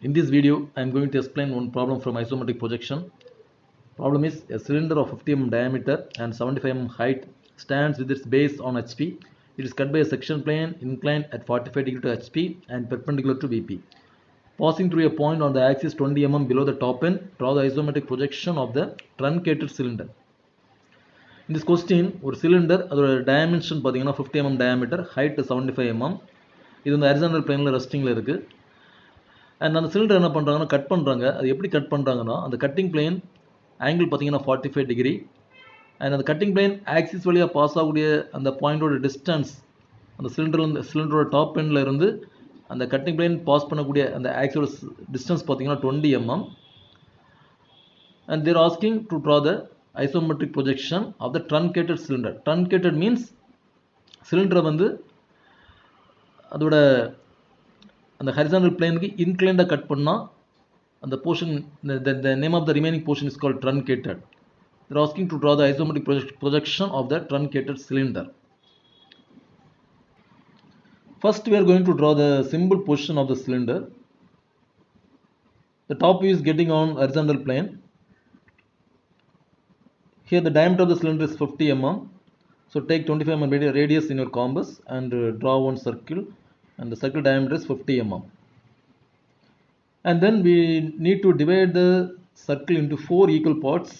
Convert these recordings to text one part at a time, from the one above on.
In this video, I am going to explain one problem from isometric projection. Problem is a cylinder of 50 mm diameter and 75 mm height stands with its base on HP. It is cut by a section plane inclined at 45 degree to HP and perpendicular to VP. Passing through a point on the axis 20 mm below the top end, draw the isometric projection of the truncated cylinder. In this question, ஒரு cylinder அதோட dimension பார்த்தீங்கன்னா 50 mm diameter, height 75 mm. இது வந்து horizontal planeல restingல இருக்கு. And அந்த cylinder என்ன பண்ணுறாங்கன்னா cut பண்ணுறாங்க. அது எப்படி கட் பண்ணுறாங்கன்னா, அந்த கட்டிங் பிளேன் ஆங்கிள் பார்த்தீங்கன்னா 45 டிகிரி. அண்ட் அந்த கட்டிங் பிளேன் ஆக்சிஸ் வழியாக பாஸ் ஆகக்கூடிய அந்த பாயிண்டோட டிஸ்டன்ஸ், அந்த சிலிண்டரோட டாப் எண்டில் இருந்து அந்த கட்டிங் பிளேன் பாஸ் பண்ணக்கூடிய அந்த ஆக்சிஸோட டிஸ்டன்ஸ் பார்த்தீங்கன்னா 20 mm. And they're asking to draw the isometric projection of the truncated cylinder. Truncated means சிலிண்டரை வந்து அதோட அந்த ஹரிசாண்டல் பிளேனுக்கு இன்க்ளைண்டாக கட் பண்ணால் அந்த portion, the name of the remaining portion is called truncated. They are asking to draw the isometric projection of the truncated cylinder. First we are going to draw the symbol portion of the cylinder. The top view is getting on horizontal plane. Here the diameter of the cylinder is 50 mm. So take 25 mm radius in your compass and draw one circle, and the circle diameter is 50 mm. And then we need to divide the circle into 4 equal parts.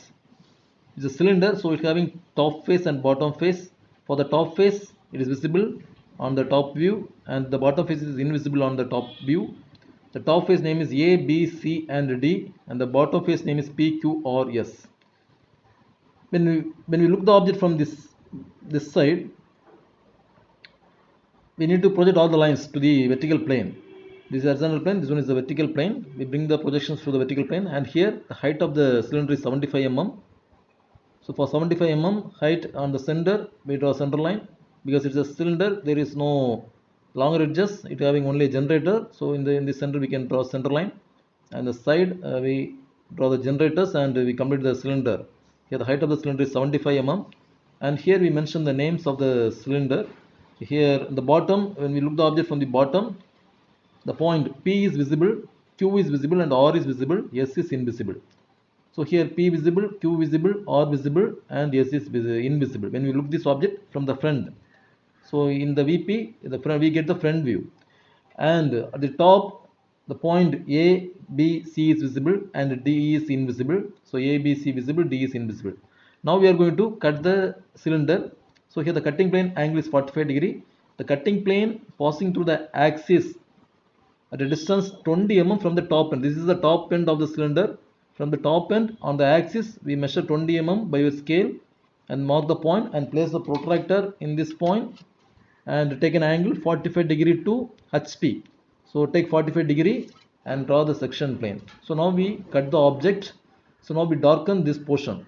It's a cylinder, so it's having top face and bottom face. For the top face, it is visible on the top view, and the bottom face is invisible on the top view. The top face name is A, B, C and D, and the bottom face name is P, Q or S. When we look the object from this side, we need to project all the lines to the vertical plane. This is horizontal plane, this one is the vertical plane. We bring the projections to the vertical plane, and here the height of the cylinder is 75 mm. So for 75 mm height on the center, we draw a center line. Because it's a cylinder, there is no longer edges, it having only a generator. So in the center we can draw a center line, and the side we draw the generators, and we complete the cylinder. Here the height of the cylinder is 75 mm, and here we mention the names of the cylinder. Here the bottom, when we look the object from the bottom, the point P is visible, Q is visible, and R is visible, S is invisible. So here P visible, Q visible, R visible, and S is invisible when we look this object from the front. So in the VP, we get the front view, and at the top the point A, B, C is visible, and D is invisible. So A, B, C visible, D is invisible. Now we are going to cut the cylinder. So here the cutting plane angle is 45 degree. The cutting plane passing through the axis at a distance 20 mm from the top end. This is the top end of the cylinder. From the top end on the axis, we measure 20 mm by your scale and mark the point and place the protractor in this point and take an angle 45 degree to HP. So take 45 degree and draw the section plane. So now we cut the object. So now we darken this portion.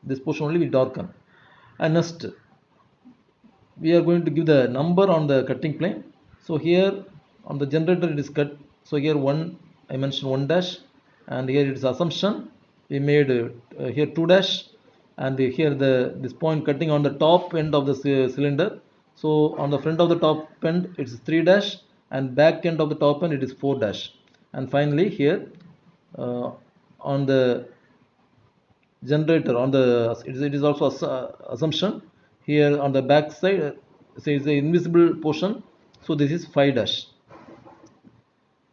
This portion only we darken. And next, we are going to give the number on the cutting plane. So here on the generator it is cut. So here 1, I mentioned 1 dash, and here it is assumption. We made here 2 dash, and here this point cutting on the top end of the cylinder. So on the front of the top end it is 3 dash, and back end of the top end it is 4 dash. And finally here on the generator, it is also assumption. Here on the back side, is the invisible portion. So this is 5 dash.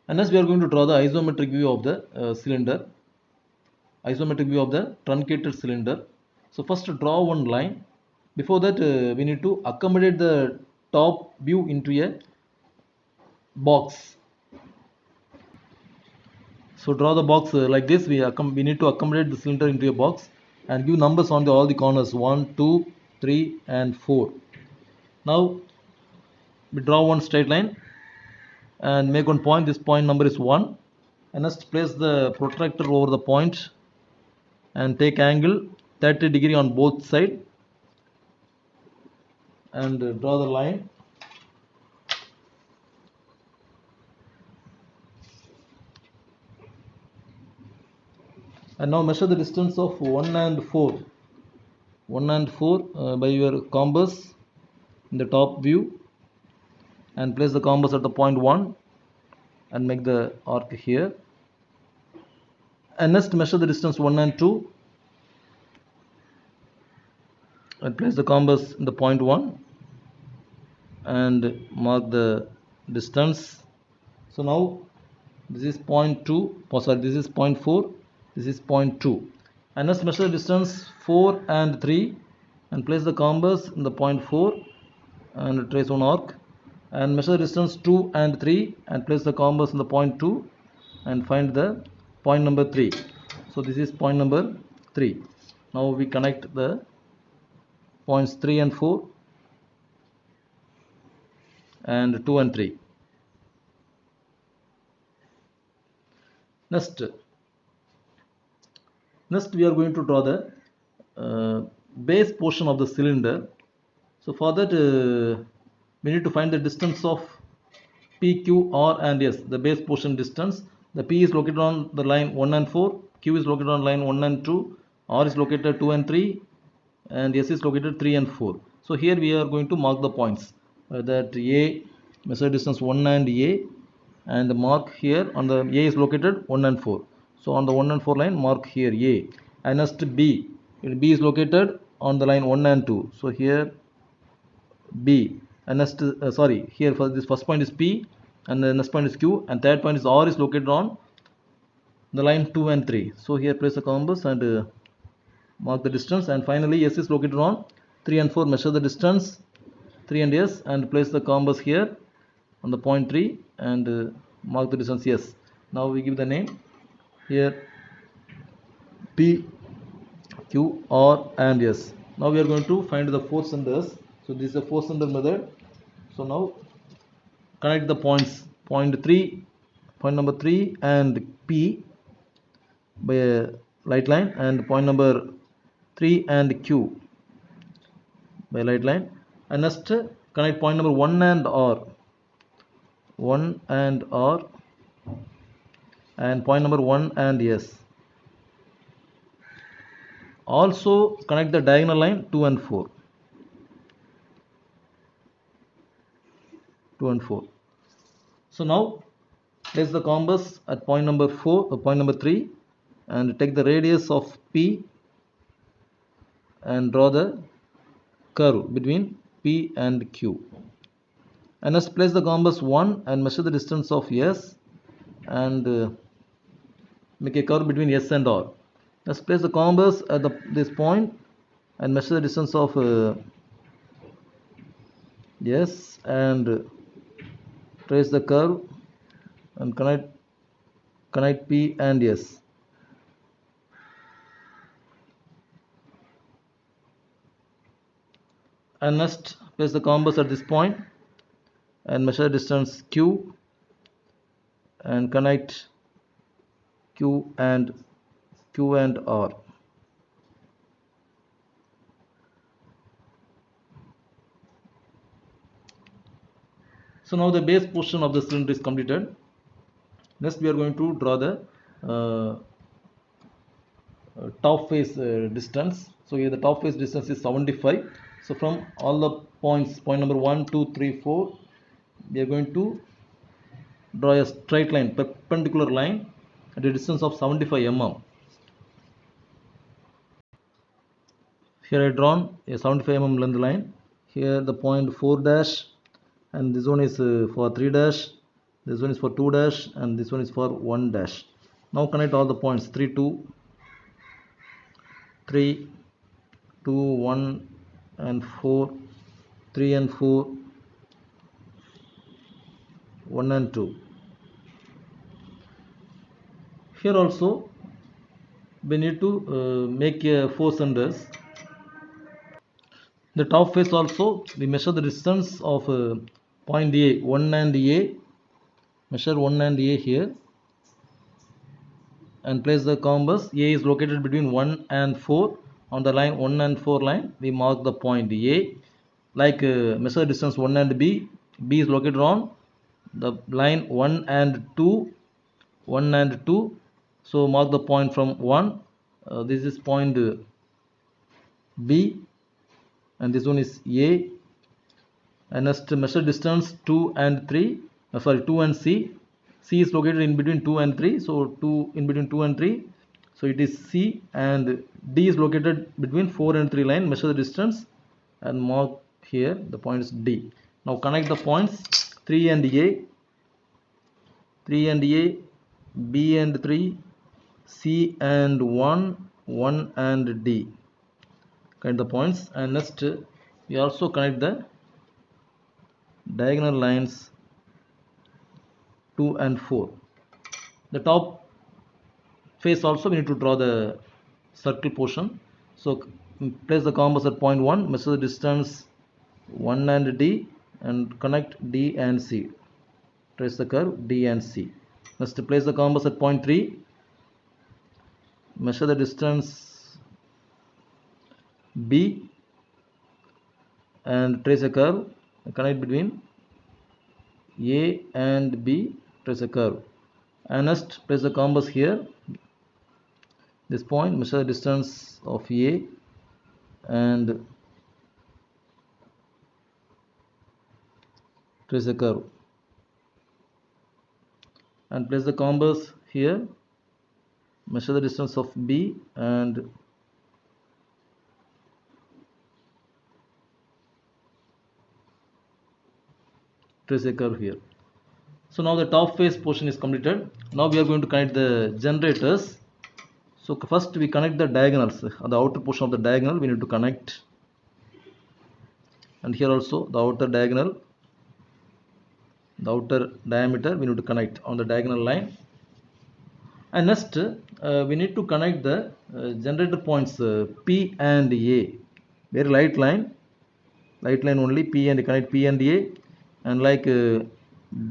And next we are going to draw the isometric view of the cylinder. Isometric view of the truncated cylinder. So first draw one line. Before that we need to accommodate the top view into a box. So draw the box like this. We need to accommodate the cylinder into a box and give numbers on all the corners 1, 2, 3 and 4. Now we draw one straight line and make one point. This point number is 1, and next place the protractor over the point and take angle 30 degree on both sides and draw the line. And now measure the distance of 1 and 4 by your compass in the top view and place the compass at the point 1 and make the arc here. And next measure the distance 1 and 2 and place the compass in the point 1 and mark the distance. So now this is point 2, oh sorry, this is point 4, this is point 2. And let's measure the distance 4 and 3 and place the compass in the point 4 and trace one arc, and measure the distance 2 and 3 and place the compass in the point 2 and find the point number 3. So this is point number 3. Now we connect the points 3 and 4 and 2 and 3. Next we are going to draw the base portion of the cylinder. So for that we need to find the distance of P, Q, R and S, the base portion distance. The P is located on the line 1 and 4, Q is located on line 1 and 2, R is located 2 and 3, and S is located 3 and 4. So here we are going to mark the points that A, measure distance 1 and A, and mark here on the A is located 1 and 4. So on the 1 and 4 line mark here A. And next B, is located on the line 1 and 2. So here B. And next here for this first point is P, and the next point is Q, and third point is R is located on the line 2 and 3. So here place the compass and mark the distance, and finally S is located on 3 and 4. Measure the distance 3 and S and place the compass here on the point 3 and mark the distance S. Now we give the name here P, Q, R and S. Now we are going to find the force centers. So this is the force center method. So now connect the points point number 3 and P by a light line, and point number 3 and Q by light line, and next connect point number 1 and R, and point number 1 and S. Also connect the diagonal line 2 and 4. So now place the compass at point number 3 and take the radius of P and draw the curve between P and Q. And let's place the compass 1 and measure the distance of S and make a curve between S and R. Let's place the compass at this point and measure the distance of S and trace the curve and connect P and S. And next place the compass at this point and measure distance Q and connect Q and R. So now the base portion of the cylinder is completed. Next we are going to draw the top face distance. So here the top face distance is 75. So from all the points, point number 1, 2, 3, 4, we are going to draw a straight line, perpendicular line at a distance of 75 mm. Here I have drawn a 75 mm length line. Here the point 4 dash, and this one is for 3 dash, this one is for 2 dash, and this one is for 1 dash. Now connect all the points 3, 2, 1 and 4, 3 and 4, 1 and 2. Here also we need to make 4 centers. The top face also we measure the distance of point A, 1 and A, measure 1 and A here and place the compass. A is located between 1 and 4. On the line 1 and 4 line we mark the point A. Like measure distance 1 and B. B is located on the line 1 and 2. So mark the point from 1. This is point B, and this one is A. And next measure distance 2 and C. C is located in between 2 and 3, so 2 in between 2 and 3, so it is C. And D is located between 4 and 3 line. Measure the distance and mark here the point is D. Now connect the points 3 and A, 3 and A, B and 3, C and 1, 1 and D. Connect the points, and next we also connect the diagonal lines 2 and 4. The top face also we need to draw the circle portion. So place the compass at point 1, measure the distance 1 and D, and connect D and C. Trace the curve D and C. Next place the compass at point 3, measure the distance B and trace a curve, connect between A and B, trace a curve. And next place the compass here, this point, measure the distance of A and trace a curve, and place the compass here, measure the distance of B and trace a curve here. So now the top face portion is completed. Now we are going to connect the generators. So first we connect the diagonals. The outer portion of the diagonal we need to connect, and here also the outer diagonal, the outer diameter we need to connect on the diagonal line. And next we need to connect the generator points P and A. Very light line only, P and connect P and A, and like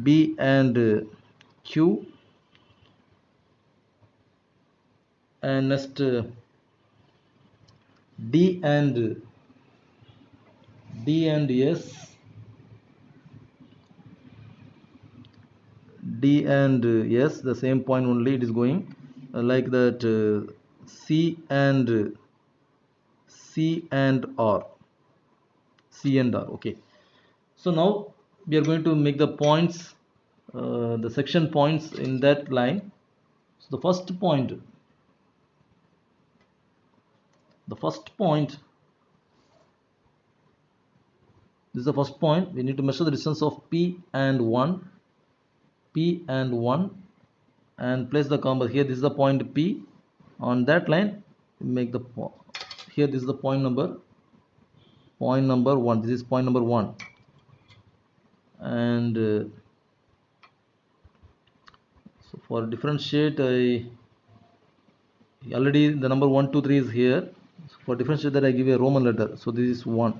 B and Q, and next D and S, D and S, the same point only it is going, like that C and R, C and R. Okay, so now we are going to make the points, the section points in that line. So the first point, this is the first point. We need to measure the distance of P and 1, and place the compass here. This is the point P. On that line make the here, this is the point number 1. This is point number 1, and so for differentiate, I already the number 1 2 3 is here. So for differentiate that I give a Roman letter, so this is 1.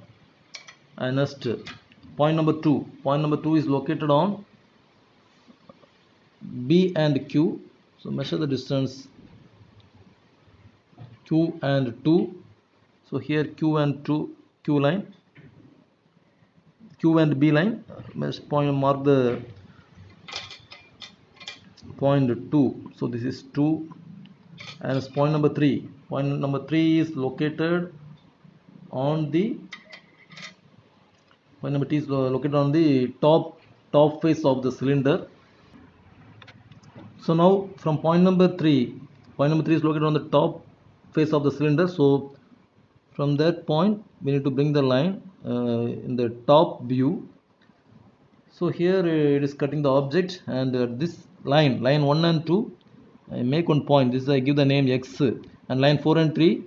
And next point number 2 is located on B and Q. So measure the distance Q and 2. So here Q and B line, point, mark the point 2. So this is 2. And point number 3 is located on the top face of the cylinder. So now from point number 3 is located on the top face of the cylinder. So from that point we need to bring the line in the top view. So here it is cutting the object, and this line 1 and 2, I make one point. This I give the name X, and line 4 and 3,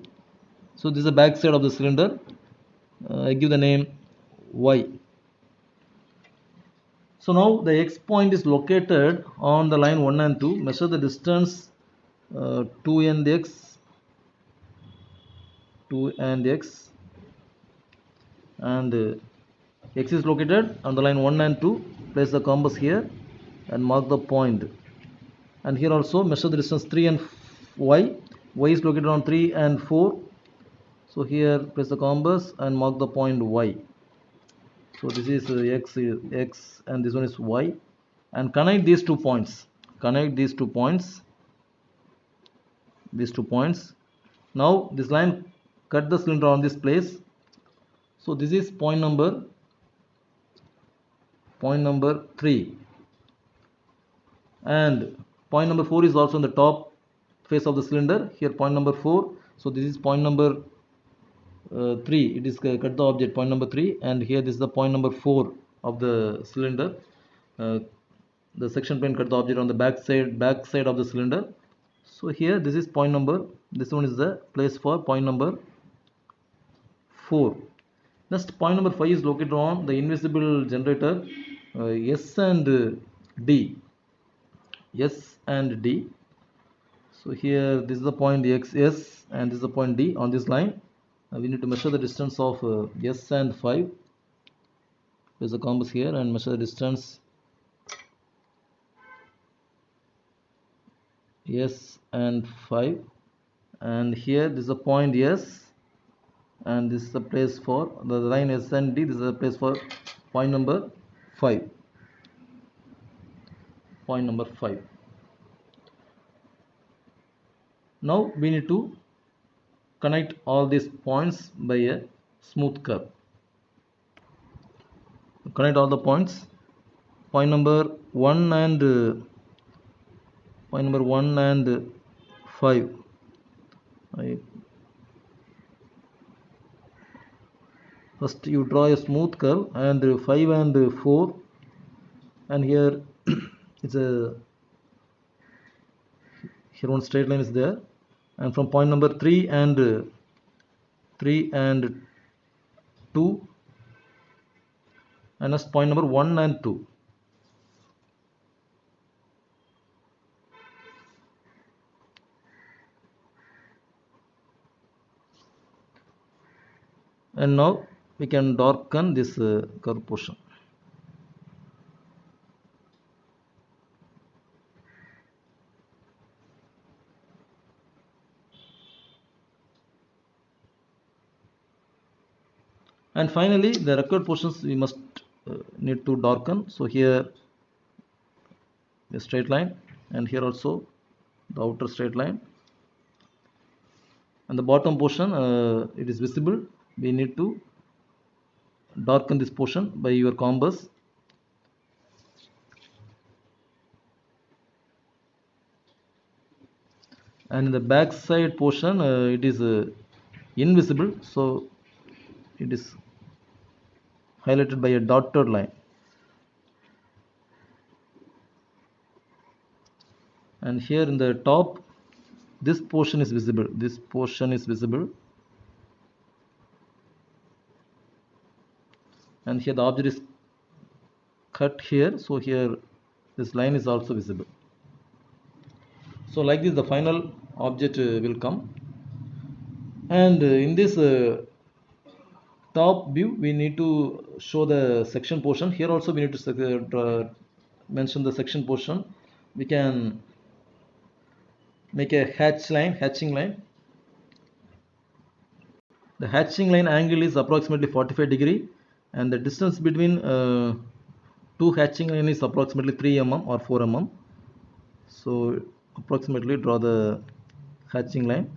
so this is the back side of the cylinder, I give the name Y. So now the X point is located on the line 1 and 2. Measure the distance 2 and X, and X is located on the line 1 and 2. Place the compass here and mark the point, and here also measure the distance 3 and Y. Y is located on 3 and 4. So here place the compass and mark the point Y. So this is X and this one is Y, and connect these two points. Now this line cut the cylinder on this place. So this is point number 3. and point number 4 is also on the top face of the cylinder. Here point number 4, so this is point number 3, it is cut the object point number 3, and here this is the point number 4 of the cylinder. The section plane cut the object on the back side of the cylinder. So here this is point number, this one is the place for point number 4. Next, point number 5 is located on the invisible generator S and D. S and D. So here this is the point XS and this is the point D on this line. We need to measure the distance of S and 5. Place the compass here and measure the distance S and 5. And here this is the point S, and this is the place for the line S and D. This is the place for point number 5. Point number 5. Now we need to connect all these points by a smooth curve. Connect all the points. Point number 1 and 5. First you draw a smooth curve, and 5 and 4, and here it's a here one straight line is there, and from point number 3 and 2, and next point number 1 and 2. And now we can darken this curve portion. And finally the required portions we must need to darken. So here a straight line, and here also the outer straight line, and the bottom portion it is visible. We need to darken this portion by your compass. And in the back side portion it is invisible, so it is highlighted by a dotted line. And here in the top, this portion is visible. This portion is visible, and here the object is cut here, so here this line is also visible. So like this the final object will come. And in this top view we need to show the section portion. Here also we need to mention the section portion. We can make a hatching line. The hatching line angle is approximately 45 degree, and the distance between two hatching line is approximately 3 mm or 4 mm. So approximately draw the hatching line.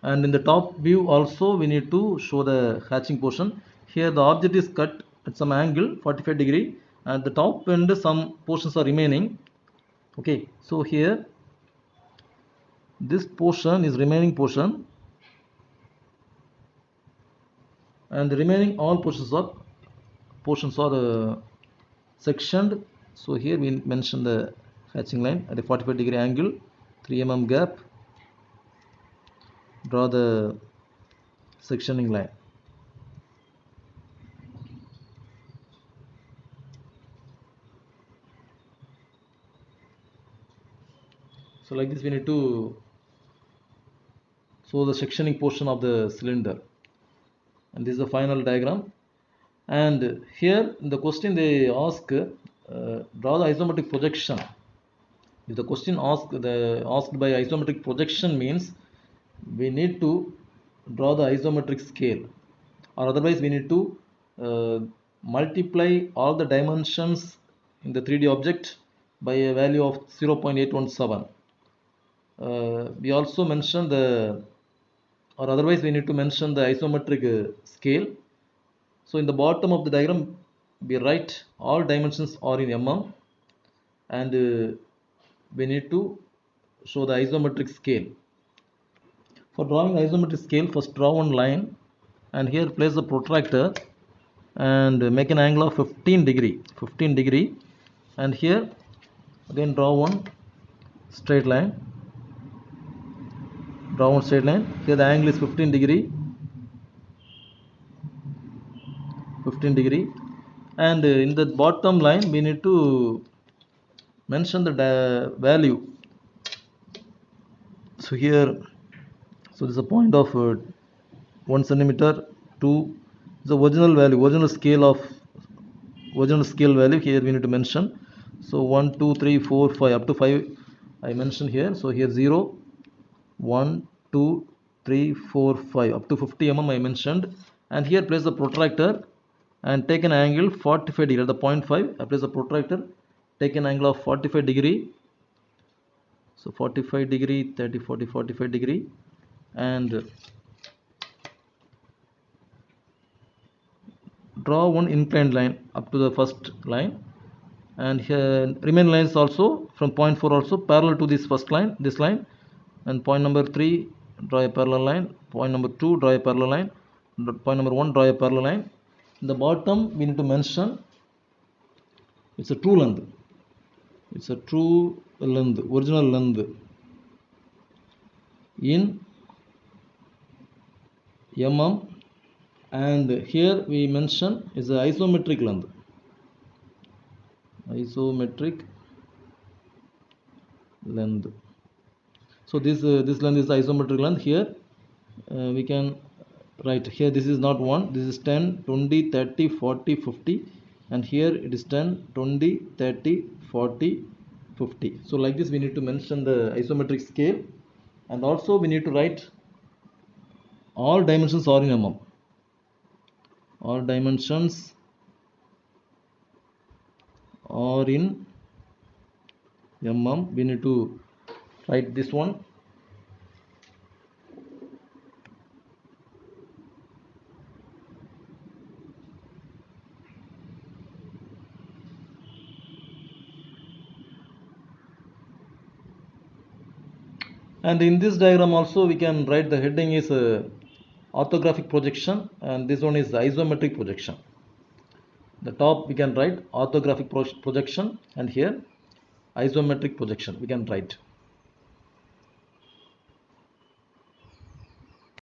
And in the top view also we need to show the hatching portion. Here the object is cut at some angle 45 degree, and the top end some portions are remaining. Okay, so here this portion is remaining portion, and the remaining all portions are sectioned. So here we mention the hatching line at a 45 degree angle, 3 mm gap. Draw the sectioning line. So like this we need to show the sectioning portion of the cylinder, and this is the final diagram. And here in the question they ask draw the isometric projection. If the question asked by isometric projection means we need to draw the isometric scale, or otherwise we need to multiply all the dimensions in the 3D object by a value of 0.817. We also mention the, or otherwise we need to mention the isometric scale. So in the bottom of the diagram we write all dimensions are in mm, and we need to show the isometric scale. For drawing the isometric scale, first draw one line and here place the protractor and make an angle of 15 degree, and here again draw one straight line, here the angle is 15 degree, and in the bottom line we need to mention the value. So here, so this is a point of 1 centimeter, 2 the original value, original scale value. Here we need to mention. So 1 2 3 4 5 up to 5 I mentioned here. So here 0 1 2 3 4 5 up to 50 mm I mentioned, and here place the protractor and take an angle 45 degree at the point 5. I place the protractor, take an angle of 45 degree. So 45 degree, 30, 40, 45 degree, and draw one inclined line up to the first line, and here remaining lines also from point 4 also parallel to this first line, this line, and point number 3 draw a parallel line, point number 2 draw a parallel line, point number 1 draw a parallel line. In the bottom we need to mention it's a true length, original length in mm, and here we mention is the isometric length, so this length is the isometric length. Here we can write, here this is not 1, this is 10 20 30 40 50, and here it is 10 20 30 40 50. So like this we need to mention the isometric scale, and also we need to write all dimensions are in mm. All dimensions are in mm. We need to write this one. And in this diagram also we can write the heading is orthographic projection, and this one is the isometric projection. The top we can write orthographic projection, and here isometric projection we can write.